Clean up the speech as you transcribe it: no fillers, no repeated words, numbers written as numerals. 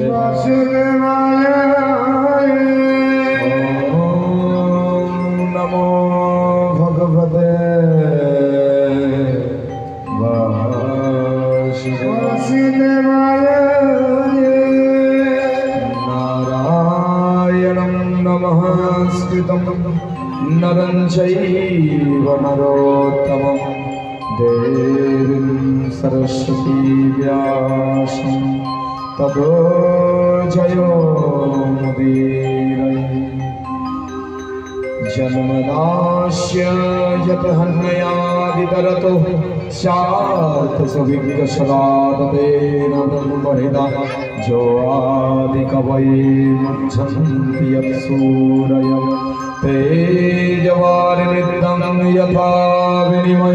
वासुदेवाय। ओम नमो भगवते वासुदेवाय। नारायणं नमस्कृतं नरं चैव नरोत्तमं देवीं सरस्वती व्यासं ततो जयो मुदीरये। जन्मनास्य यतहन्मयादितरतो स्यात् सुविघ्नश्राद्तेन ब्रह्महृदा जो आदिकवये मुञ्चन्ति यत्सूरयः तेजवारिवृद्धं यथा विनिमय।